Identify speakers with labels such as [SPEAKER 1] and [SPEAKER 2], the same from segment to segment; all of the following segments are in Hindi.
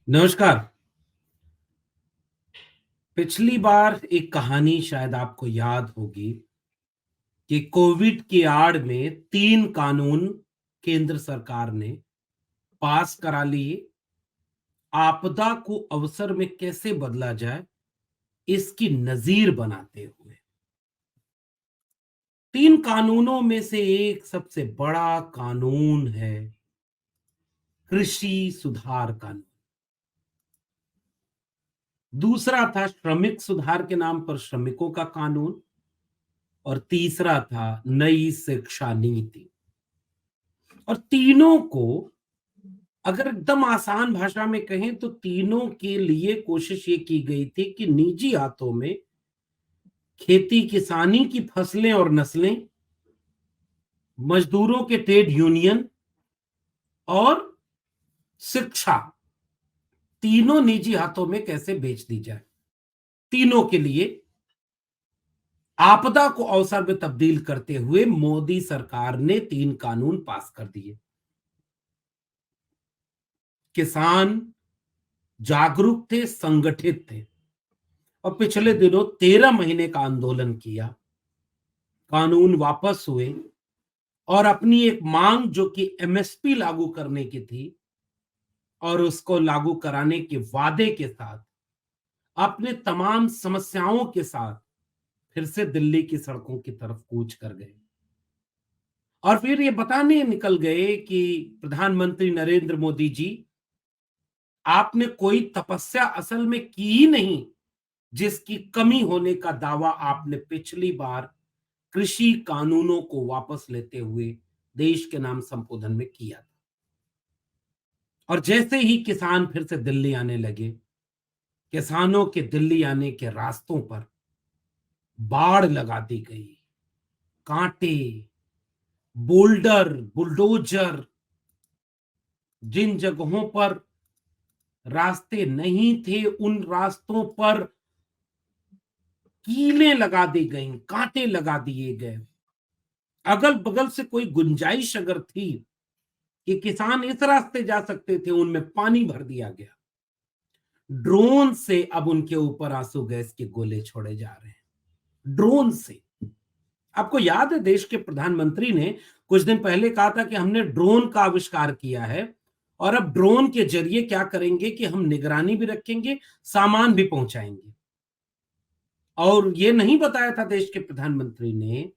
[SPEAKER 1] नमस्कार। पिछली बार एक कहानी शायद आपको याद होगी कि कोविड की आड़ में 3 कानून केंद्र सरकार ने पास करा लिए। आपदा को अवसर में कैसे बदला जाए, इसकी नज़ीर बनाते हुए। 3 कानूनों में से एक सबसे बड़ा कानून है कृषि सुधार कानून। दूसरा था श्रमिक सुधार के नाम पर श्रमिकों का कानून और तीसरा था नई शिक्षा नीति। और तीनों को अगर एकदम आसान भाषा में कहें तो तीनों के लिए कोशिश ये की गई थी कि निजी हाथों में खेती किसानी की फसलें और नस्लें, मजदूरों के ट्रेड यूनियन और शिक्षा, तीनों निजी हाथों में कैसे बेच दी जाए। तीनों के लिए आपदा को अवसर में तब्दील करते हुए मोदी सरकार ने 3 कानून पास कर दिए। किसान जागरूक थे, संगठित थे और पिछले दिनों 13 महीने का आंदोलन किया। कानून वापस हुए और अपनी एक मांग जो कि एमएसपी लागू करने की थी और उसको लागू कराने के वादे के साथ अपने तमाम समस्याओं के साथ फिर से दिल्ली की सड़कों की तरफ कूच कर गए। और फिर ये बताने निकल गए कि प्रधानमंत्री नरेंद्र मोदी जी, आपने कोई तपस्या असल में की ही नहीं, जिसकी कमी होने का दावा आपने पिछली बार कृषि कानूनों को वापस लेते हुए देश के नाम संबोधन में किया था। और जैसे ही किसान फिर से दिल्ली आने लगे, किसानों के दिल्ली आने के रास्तों पर बाड़ लगा दी गई। कांटे, बोल्डर, बुलडोजर, जिन जगहों पर रास्ते नहीं थे उन रास्तों पर कीलें लगा दी गईं, कांटे लगा दिए गए। अगल बगल से कोई गुंजाइश अगर थी कि किसान इस रास्ते जा सकते थे, उनमें पानी भर दिया गया। ड्रोन से अब उनके ऊपर आंसू गैस के गोले छोड़े जा रहे हैं, ड्रोन से। आपको याद है देश के प्रधानमंत्री ने कुछ दिन पहले कहा था कि हमने ड्रोन का आविष्कार किया है और अब ड्रोन के जरिए क्या करेंगे कि हम निगरानी भी रखेंगे, सामान भी पहुंचाएंगे। और ये नहीं बताया था देश के प्रधानमंत्री ने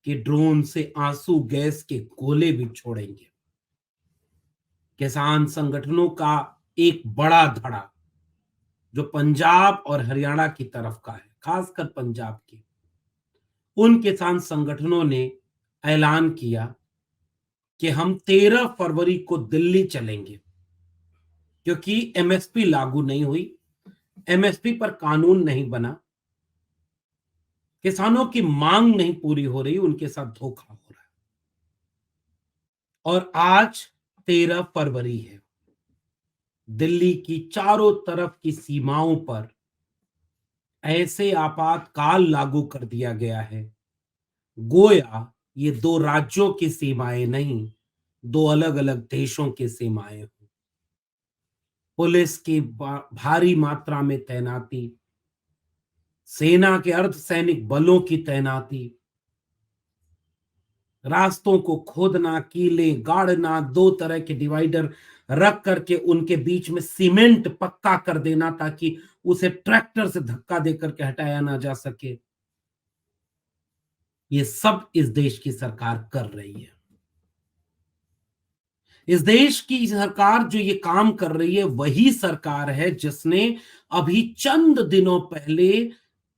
[SPEAKER 1] कि ड्रोन से आंसू गैस के गोले भी छोड़ेंगे। किसान संगठनों का एक बड़ा धड़ा जो पंजाब और हरियाणा की तरफ का है, खासकर पंजाब की, उन किसान संगठनों ने ऐलान किया कि हम 13 फरवरी को दिल्ली चलेंगे, क्योंकि एमएसपी लागू नहीं हुई, एमएसपी पर कानून नहीं बना, किसानों की मांग नहीं पूरी हो रही, उनके साथ धोखा हो रहा है। और आज 13 फरवरी है। दिल्ली की चारों तरफ की सीमाओं पर ऐसे आपातकाल लागू कर दिया गया है, गोया ये 2 राज्यों की सीमाएं नहीं, 2 अलग-अलग देशों की सीमाएं हों। पुलिस की भारी मात्रा में तैनाती, सेना के अर्धसैनिक बलों की तैनाती, रास्तों को खोदना, कीलें गाड़ना, 2 तरह के डिवाइडर रख करके उनके बीच में सीमेंट पक्का कर देना ताकि उसे ट्रैक्टर से धक्का देकर के हटाया ना जा सके। ये सब इस देश की सरकार कर रही है। इस देश की सरकार जो ये काम कर रही है, वही सरकार है जिसने अभी चंद दिनों पहले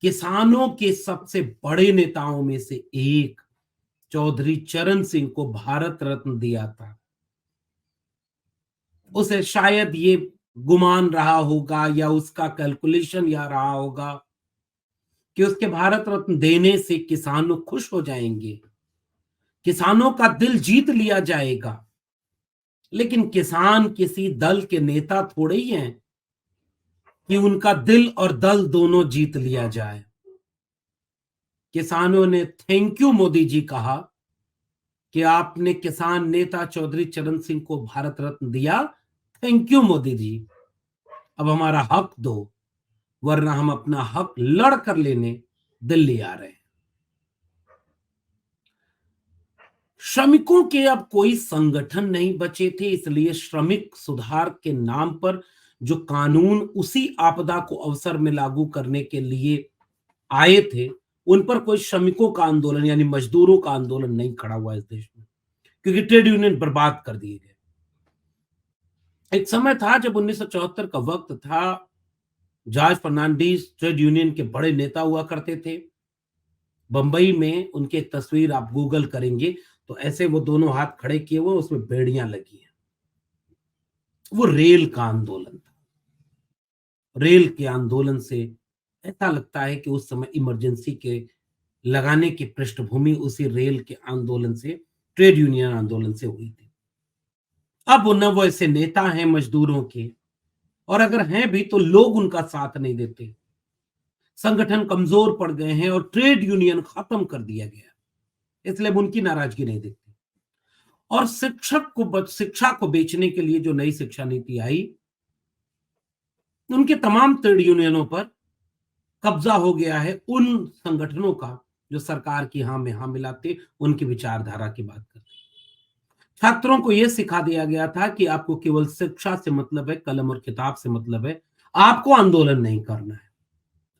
[SPEAKER 1] किसानों के सबसे बड़े नेताओं में से एक चौधरी चरण सिंह को भारत रत्न दिया था। उसे शायद ये गुमान रहा होगा या उसका कैलकुलेशन यह रहा होगा कि उसके भारत रत्न देने से किसान खुश हो जाएंगे, किसानों का दिल जीत लिया जाएगा। लेकिन किसान किसी दल के नेता थोड़े ही हैं कि उनका दिल और दल दोनों जीत लिया जाए। किसानों ने थैंक यू मोदी जी कहा कि आपने किसान नेता चौधरी चरण सिंह को भारत रत्न दिया, थैंक यू मोदी जी। अब हमारा हक दो, वरना हम अपना हक लड़ कर लेने दिल्ली आ रहे हैं। श्रमिकों के अब कोई संगठन नहीं बचे थे, इसलिए श्रमिक सुधार के नाम पर जो कानून उसी आपदा को अवसर में लागू करने के लिए आए थे, उन पर कोई श्रमिकों का आंदोलन यानी मजदूरों का आंदोलन नहीं खड़ा हुआ इस देश में, क्योंकि ट्रेड यूनियन बर्बाद कर दिए गए। एक समय था जब 1974 का वक्त था, जॉर्ज फर्नांडीज ट्रेड यूनियन के बड़े नेता हुआ करते थे। बंबई में उनकी एक तस्वीर आप गूगल करेंगे तो ऐसे वो दोनों हाथ खड़े किए हुए, उसमें बेड़ियां लगी हैं। वो रेल का आंदोलन था। रेल के आंदोलन से ऐसा लगता है कि उस समय इमरजेंसी के लगाने की पृष्ठभूमि उसी रेल के आंदोलन से, ट्रेड यूनियन आंदोलन से हुई थी। अब न वो ऐसे नेता हैं मजदूरों के, और अगर हैं भी तो लोग उनका साथ नहीं देते। संगठन कमजोर पड़ गए हैं और ट्रेड यूनियन खत्म कर दिया गया, इसलिए उनकी नाराजगी नहीं दिखती। और शिक्षा को बेचने के लिए जो नई शिक्षा नीति आई, उनके तमाम ट्रेड यूनियनों पर कब्जा हो गया है उन संगठनों का जो सरकार की हाँ में हाँ मिलाते, उनकी विचारधारा की बात करते। छात्रों को यह सिखा दिया गया था कि आपको केवल शिक्षा से मतलब है, कलम और किताब से मतलब है, आपको आंदोलन नहीं करना है।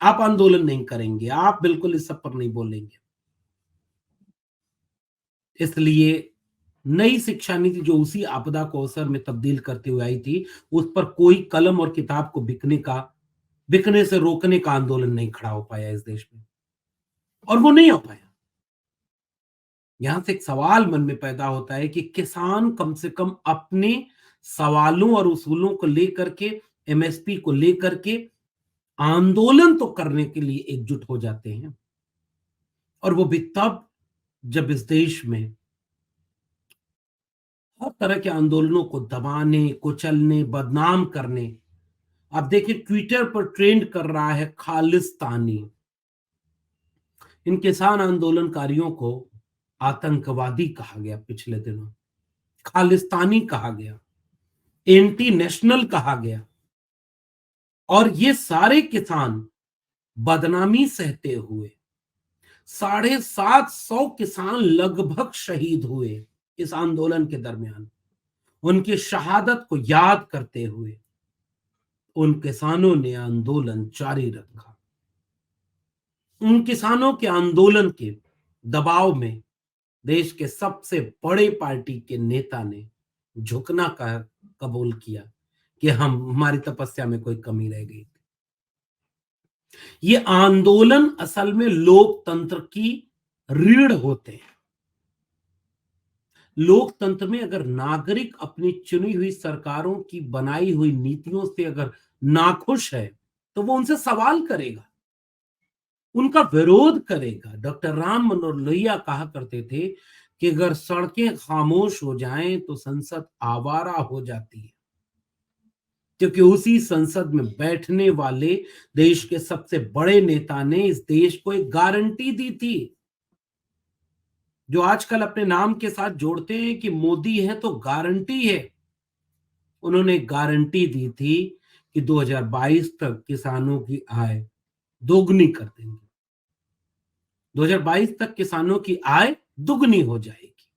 [SPEAKER 1] आप आंदोलन नहीं करेंगे, आप बिल्कुल इस सब पर नहीं बोलेंगे। इसलिए नई शिक्षा नीति जो उसी आपदा को अवसर में तब्दील करते हुए आई थी, उस पर कोई कलम और किताब को बिकने से रोकने का आंदोलन नहीं खड़ा हो पाया इस देश में, और वो नहीं हो पाया। यहां से एक सवाल मन में पैदा होता है कि किसान कम से कम अपने सवालों और उसूलों को लेकर के, एमएसपी को लेकर के आंदोलन तो करने के लिए एकजुट हो जाते हैं, और वो भी तब जब इस देश में हर तरह के आंदोलनों को दबाने, कुचलने, बदनाम करने। आप देखिए ट्विटर पर ट्रेंड कर रहा है खालिस्तानी। इन किसान आंदोलनकारियों को आतंकवादी कहा गया, पिछले दिनों खालिस्तानी कहा गया, एंटी नेशनल कहा गया, और ये सारे किसान बदनामी सहते हुए 750 किसान लगभग शहीद हुए इस आंदोलन के दरमियान। उनकी शहादत को याद करते हुए उन किसानों ने आंदोलन जारी रखा। उन किसानों के आंदोलन के दबाव में देश के सबसे बड़े पार्टी के नेता ने झुकना का कबूल किया कि हम हमारी तपस्या में कोई कमी रह गई थी। ये आंदोलन असल में लोकतंत्र की रीढ़ होते हैं। लोकतंत्र में अगर नागरिक अपनी चुनी हुई सरकारों की बनाई हुई नीतियों से अगर नाखुश है, तो वो उनसे सवाल करेगा, उनका विरोध करेगा। डॉक्टर राम मनोहर लोहिया कहा करते थे कि अगर सड़कें खामोश हो जाएं तो संसद आवारा हो जाती है, क्योंकि उसी संसद में बैठने वाले देश के सबसे बड़े नेता ने इस देश को एक गारंटी दी थी, जो आजकल अपने नाम के साथ जोड़ते हैं कि मोदी है तो गारंटी है। उन्होंने गारंटी दी थी कि 2022 तक किसानों की आय दोगुनी कर देंगे। 2022 तक किसानों की आय दुगनी हो जाएगी।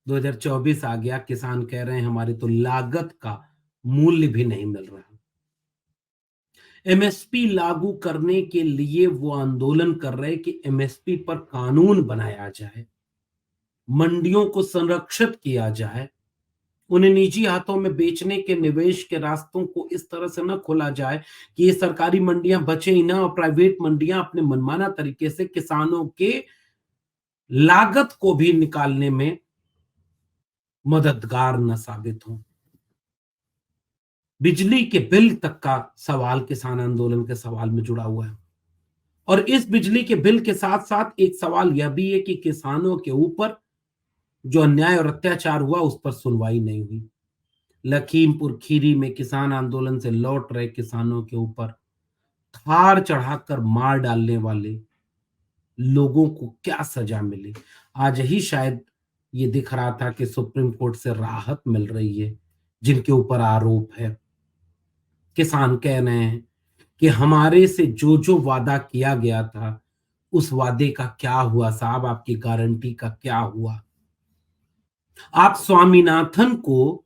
[SPEAKER 1] 2024 आ गया, किसान कह रहे हैं हमारी तो लागत का मूल्य भी नहीं मिल रहा। एमएसपी लागू करने के लिए वो आंदोलन कर रहे कि एमएसपी पर कानून बनाया जाए, मंडियों को संरक्षित किया जाए, उन्हें निजी हाथों में बेचने के निवेश के रास्तों को इस तरह से न खोला जाए कि ये सरकारी मंडियां बचे ही ना, और प्राइवेट मंडियां अपने मनमाना तरीके से किसानों के लागत को भी निकालने में मददगार न साबित हो। बिजली के बिल तक का सवाल किसान आंदोलन के सवाल में जुड़ा हुआ है, और इस बिजली के बिल के साथ साथ एक सवाल यह भी है कि किसानों के ऊपर जो अन्याय और अत्याचार हुआ उस पर सुनवाई नहीं हुई। लखीमपुर खीरी में किसान आंदोलन से लौट रहे किसानों के ऊपर थार चढ़ाकर मार डालने वाले लोगों को क्या सजा मिली। आज ही शायद ये दिख रहा था कि सुप्रीम कोर्ट से राहत मिल रही है जिनके ऊपर आरोप है। किसान कह रहे हैं कि हमारे से जो जो वादा किया गया था, उस वादे का क्या हुआ साहब, आपकी गारंटी का क्या हुआ? आप स्वामीनाथन को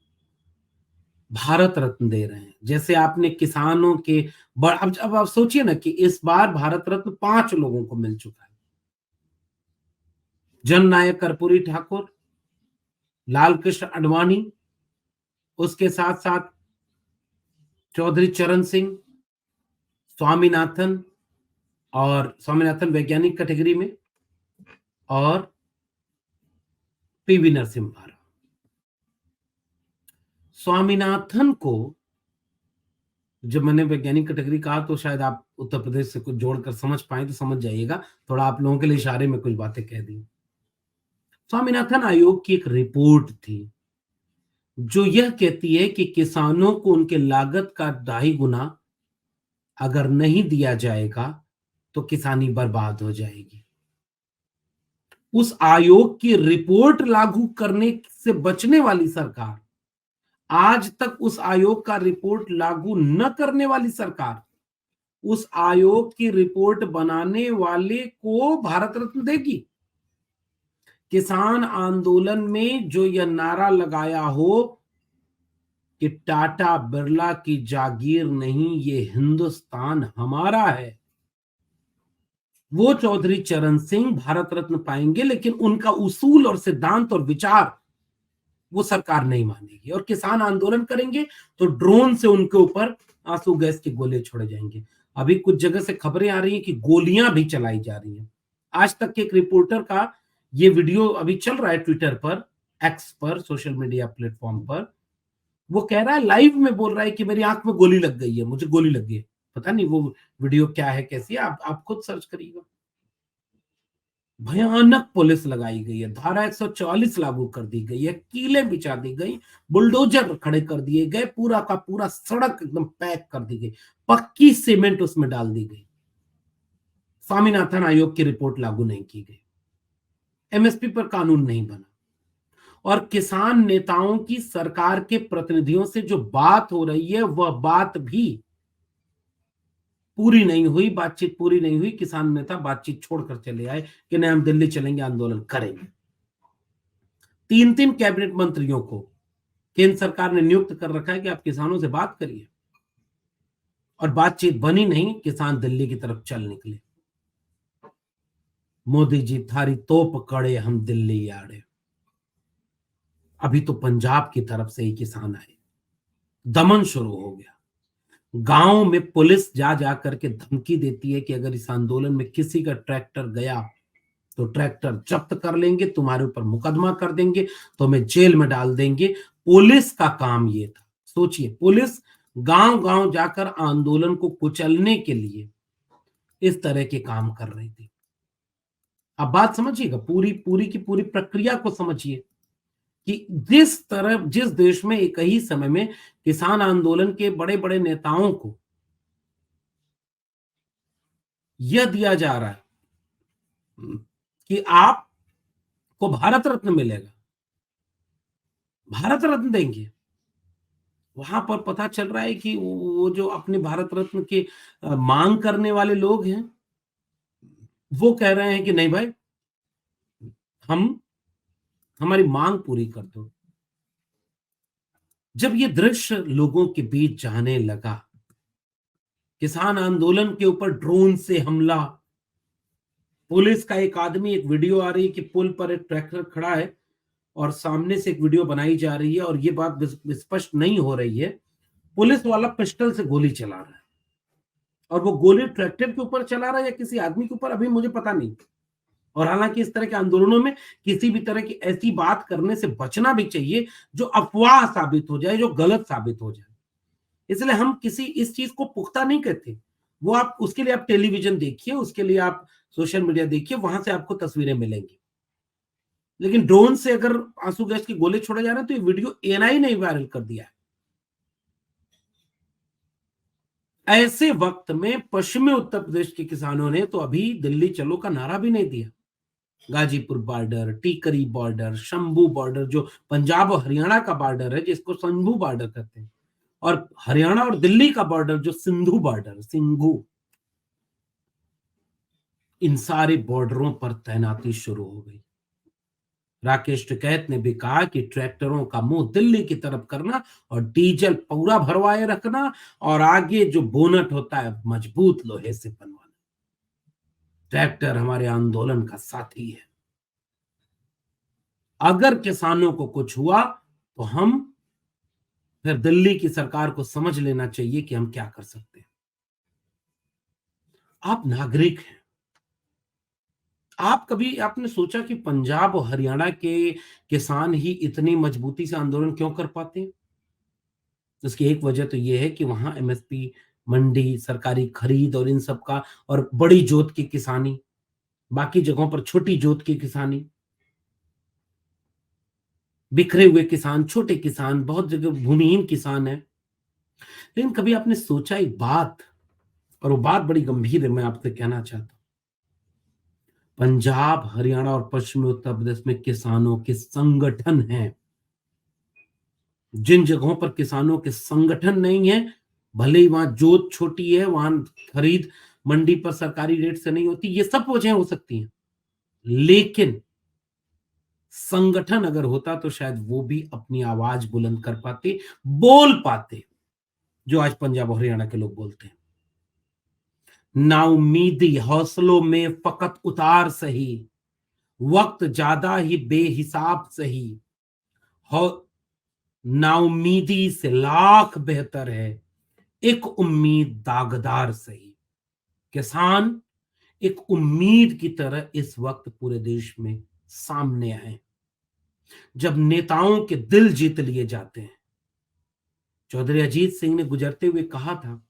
[SPEAKER 1] भारत रत्न दे रहे हैं, जैसे आपने किसानों के अब आप सोचिए ना कि इस बार भारत रत्न 5 लोगों को मिल चुका है। जननायक कर्पूरी ठाकुर, लाल कृष्ण आडवाणी, उसके साथ-साथ चौधरी चरण सिंह, स्वामीनाथन, और स्वामीनाथन वैज्ञानिक कैटेगरी में, और पीवी नरसिम्हा राव। स्वामीनाथन को जब मैंने वैज्ञानिक कैटेगरी कहा तो शायद आप उत्तर प्रदेश से कुछ जोड़कर समझ पाए तो समझ जाइएगा, थोड़ा आप लोगों के लिए इशारे में कुछ बातें कह दी। स्वामीनाथन आयोग की एक रिपोर्ट थी जो यह कहती है कि किसानों को उनके लागत का 2.5 गुना अगर नहीं दिया जाएगा तो किसानी बर्बाद हो जाएगी। उस आयोग की रिपोर्ट लागू करने से बचने वाली सरकार, आज तक उस आयोग का रिपोर्ट लागू न करने वाली सरकार, उस आयोग की रिपोर्ट बनाने वाले को भारत रत्न देगी। किसान आंदोलन में जो यह नारा लगाया हो कि टाटा बिरला की जागीर नहीं, ये हिंदुस्तान हमारा है, वो चौधरी चरण सिंह भारत रत्न पाएंगे, लेकिन उनका उसूल और सिद्धांत और विचार वो सरकार नहीं मानेगी। और किसान आंदोलन करेंगे तो ड्रोन से उनके ऊपर आंसू गैस के गोले छोड़े जाएंगे। अभी कुछ जगह से खबरें आ रही हैं कि गोलियां भी चलाई जा रही हैं। आज तक के एक रिपोर्टर का ये वीडियो अभी चल रहा है ट्विटर पर, एक्स पर, सोशल मीडिया प्लेटफॉर्म पर। वो कह रहा है, लाइव में बोल रहा है कि मेरी आंख में गोली लग गई है, मुझे गोली लग गई है। पता नहीं वो वीडियो क्या है, कैसी है, आप खुद सर्च करिएगा। भयानक पुलिस लगाई गई है, धारा 144 लागू कर दी गई है, कीलें बिछा दी गई, बुलडोजर खड़े कर दिए गए, पूरा का पूरा सड़क एकदम पैक कर दी गई, पक्की सीमेंट उसमें डाल दी गई। स्वामीनाथन आयोग की रिपोर्ट लागू नहीं की गई, एमएसपी पर कानून नहीं बना, और किसान नेताओं की सरकार के प्रतिनिधियों से जो बात हो रही है वह बात भी पूरी नहीं हुई, बातचीत पूरी नहीं हुई। किसान नेता बातचीत छोड़कर चले आए कि नहीं, हम दिल्ली चलेंगे, आंदोलन करेंगे। 3-3 कैबिनेट मंत्रियों को केंद्र सरकार ने नियुक्त कर रखा है कि आप किसानों से बात करिए, और बातचीत बनी नहीं, किसान दिल्ली की तरफ चल निकले। मोदी जी थारी तोप कड़े, हम दिल्ली आड़े। अभी तो पंजाब की तरफ से ही किसान आए, दमन शुरू हो गया। गांव में पुलिस जा जा करके धमकी देती है कि अगर इस आंदोलन में किसी का ट्रैक्टर गया तो ट्रैक्टर जब्त कर लेंगे, तुम्हारे ऊपर मुकदमा कर देंगे, तुम्हें जेल में डाल देंगे। पुलिस का काम ये था। सोचिए, पुलिस गांव गांव जाकर आंदोलन को कुचलने के लिए इस तरह के काम कर रही थी। अब बात समझिएगा, पूरी पूरी की पूरी प्रक्रिया को समझिए कि जिस देश में एक ही समय में किसान आंदोलन के बड़े बड़े नेताओं को यह दिया जा रहा है कि आपको भारत रत्न मिलेगा, भारत रत्न देंगे, वहां पर पता चल रहा है कि वो जो अपने भारत रत्न की मांग करने वाले लोग हैं, वो कह रहे हैं कि नहीं भाई, हम हमारी मांग पूरी कर दो। जब ये दृश्य लोगों के बीच जाने लगा, किसान आंदोलन के ऊपर ड्रोन से हमला, पुलिस का एक आदमी, एक वीडियो आ रही है कि पुल पर एक ट्रैक्टर खड़ा है और सामने से एक वीडियो बनाई जा रही है और ये बात स्पष्ट नहीं हो रही है, पुलिस वाला पिस्टल से गोली चला रहा है, और वो गोली ट्रैक्टर के ऊपर चला रहा है या किसी आदमी के ऊपर, अभी मुझे पता नहीं। और हालांकि इस तरह के आंदोलनों में किसी भी तरह की ऐसी बात करने से बचना भी चाहिए जो अफवाह साबित हो जाए, जो गलत साबित हो जाए। इसलिए हम किसी इस चीज को पुख्ता नहीं कहते। वो आप उसके लिए आप टेलीविजन देखिए, उसके लिए आप सोशल मीडिया देखिए, वहां से आपको तस्वीरें मिलेंगी। लेकिन ड्रोन से अगर आंसू गैस के गोले छोड़े जा रहे हैं तो ये वीडियो एएनआई ने वायरल कर दिया है। ऐसे वक्त में पश्चिमी उत्तर प्रदेश के किसानों ने तो अभी दिल्ली चलो का नारा भी नहीं दिया। Ghazipur border, Tikri border, Shambhu border, जो पंजाब और हरियाणा का बॉर्डर है, जिसको शंभू बॉर्डर कहते हैं, और हरियाणा और दिल्ली का बॉर्डर, जो सिंधु बॉर्डर, सिंघू, इन सारे बॉर्डरों पर तैनाती शुरू हो गई। राकेश टिकैत ने भी कहा कि ट्रैक्टरों का मुंह दिल्ली की तरफ करना और डीजल पूरा भरवाए रखना, और आगे जो बोनट होता है मजबूत लोहे से बनवाना। ट्रैक्टर हमारे आंदोलन का साथी है। अगर किसानों को कुछ हुआ तो हम फिर दिल्ली की सरकार को समझ लेना चाहिए कि हम क्या कर सकते हैं। आप नागरिक हैं। आप कभी आपने सोचा कि पंजाब और हरियाणा के किसान ही इतनी मजबूती से आंदोलन क्यों कर पाते हैं? इसकी एक वजह तो ये है कि वहां एमएसपी, मंडी, सरकारी खरीद और इन सब का, और बड़ी जोत की किसानी, बाकी जगहों पर छोटी जोत की किसानी, बिखरे हुए किसान, छोटे किसान, बहुत जगह भूमिहीन किसान है। लेकिन कभी आपने सोचा एक बात, और वो बात बड़ी गंभीर है, मैं आपसे कहना चाहता हूं। पंजाब, हरियाणा और पश्चिमी उत्तर प्रदेश में किसानों के संगठन हैं। जिन जगहों पर किसानों के संगठन नहीं है, भले ही वहां जोत छोटी है, वहां खरीद मंडी पर सरकारी रेट से नहीं होती, ये सब वजह हो सकती हैं, लेकिन संगठन अगर होता तो शायद वो भी अपनी आवाज बुलंद कर पाते, बोल पाते, जो आज पंजाब और हरियाणा के लोग बोलते हैं। नाउमीदी हौसलों में फकत उतार सही, वक्त ज्यादा ही बेहिसाब सही, हौ नाउमीदी से लाख बेहतर है एक उम्मीद दागदार सही। किसान एक उम्मीद की तरह इस वक्त पूरे देश में सामने आए, जब नेताओं के दिल जीत लिए जाते हैं। चौधरी अजीत सिंह ने गुजरते हुए कहा था,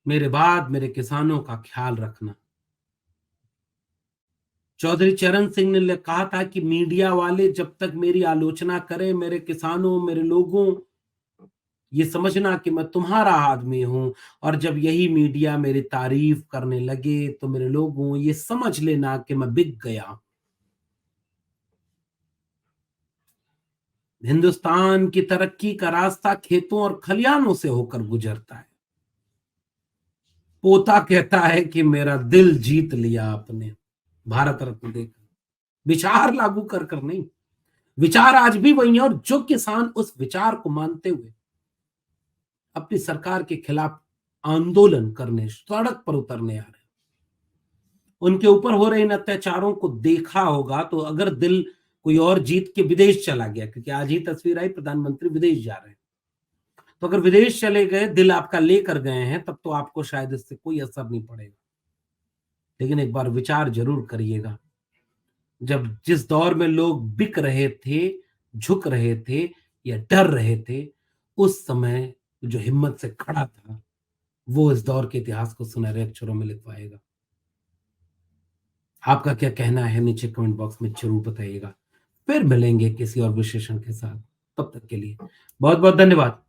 [SPEAKER 1] मेरे बाद मेरे किसानों का ख्याल रखना। चौधरी चरण सिंह ने कहा था कि मीडिया वाले जब तक मेरी आलोचना करें, मेरे किसानों, मेरे लोगों, ये समझना कि मैं तुम्हारा आदमी हूं, और जब यही मीडिया मेरी तारीफ करने लगे तो मेरे लोगों, ये समझ लेना कि मैं बिक गया। हिंदुस्तान की तरक्की का रास्ता खेतों और खलिहानों से होकर गुजरता है। पोता कहता है कि मेरा दिल जीत लिया आपने, भारत रत्न देकर, विचार लागू कर कर नहीं। विचार आज भी वही है, और जो किसान उस विचार को मानते हुए अपनी सरकार के खिलाफ आंदोलन करने, सड़क पर उतरने आ रहे हैं, उनके ऊपर हो रहे इन अत्याचारों को देखा होगा, तो अगर दिल कोई और जीत के विदेश चला गया, क्योंकि आज ही तस्वीर आई प्रधानमंत्री विदेश जा रहे हैं, तो अगर विदेश चले गए, दिल आपका लेकर गए हैं, तब तो आपको शायद इससे कोई असर नहीं पड़ेगा। लेकिन एक बार विचार जरूर करिएगा, जब जिस दौर में लोग बिक रहे थे, झुक रहे थे या डर रहे थे, उस समय जो हिम्मत से खड़ा था, वो इस दौर के इतिहास को सुनहरे अक्षरों में लिखवाएगा। आपका क्या कहना है नीचे कमेंट बॉक्स में जरूर बताइएगा। फिर मिलेंगे किसी और विशेषण के साथ, तब तक के लिए बहुत बहुत धन्यवाद।